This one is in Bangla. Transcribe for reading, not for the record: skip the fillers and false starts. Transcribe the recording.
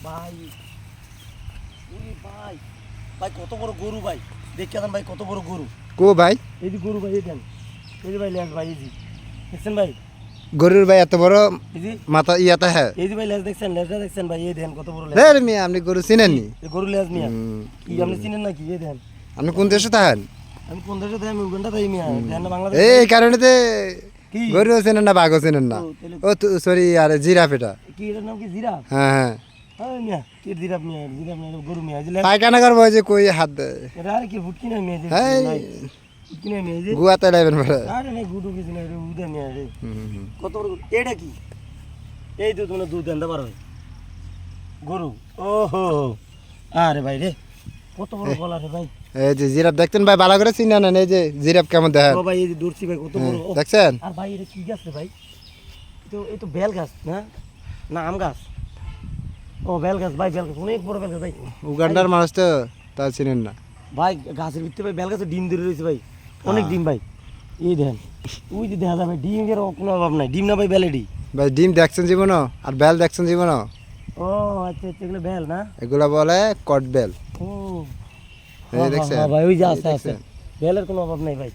ভাই ওরে ভাই ভাই কত বড় গরু ভাই দেখেন ভাই কত বড় গরু কো ভাই এই যে গরু ভাই এই দেন এই যে ভাই লেজ ভাই এই যে দেখছেন ভাই গরুর ভাই এত বড় এই যে মাথা ইয়াতা হ্যাঁ এই যে ভাই লেজ দেখছেন লেজটা দেখছেন ভাই এই দেন কত বড় লেজ রে মিয়া আপনি গরু চিনেননি এই গরু লেজ মিয়া কি আপনি চিনেন না কি এই দেন আপনি কোন দেশে থাকেন আমি কোন দেশে দেন উগান্ডা তাই মিয়া দেন না বাংলাদেশ এই কারণেতে কি গরু চেনেন না বাঘও চেনেন না ও, তাহলে- ও সরি আরে জিরাফ এটা কি এটার নাম কি জিরাফ হ্যাঁ হ্যাঁ হ্যাঁ মিয়া কি জিরাফ মিয়া গরু মিয়া এই যে লেজ পায়খানা করবো যে কই হাত দেয় এটা আর কি ফুটকি না মিয়া যে হ্যাঁ ফুটকি না মিয়া এই যে গুয়াতে লাইবেন বলে আরে না গুডু কিছু না এটা উদা মিয়া রে কত বড় গরু? এটা কি এই তো তোমরা দুধ আনতে পারো গরু ওহো আরে ভাই রে কত বড় গলা রে ভাই এই যে জিরাফ দেখতেন ভাই ভালো করে চিনা নেন এই যে জিরাফ কেমন দেখেন ও ভাই এই যে দূরছি ভাই কত বড় ও, দেখছেন আর ভাই এটা কি গাছ রে ভাই এই তো বেল গাছ না না আম গাছ ও বেল গাছ ভাই বেল গাছ অনেক বড় বেল গাছ ভাই উগান্ডার মানুষ তো তা চিনেন না ভাই গাছের ভিতরে ভাই বেল গাছে ডিম ধরে রয়েছে ভাই অনেক ডিম ভাই এই দেখেন ওই যে দেখা যাবে ডিমের কোনো অভাব নাই ডিম না ভাই বেলেডি ভাই ডিম দেখছেন জীবনও আর বেল দেখছেন জীবনও ও আচ্ছা আচ্ছা এগুলো বেল না এগুলা বলে কট বেল ও এই দেখছেন ভাই ওই যে আছে এই আছে দেখছেন? বেলের কোনো অভাব নাই ভাই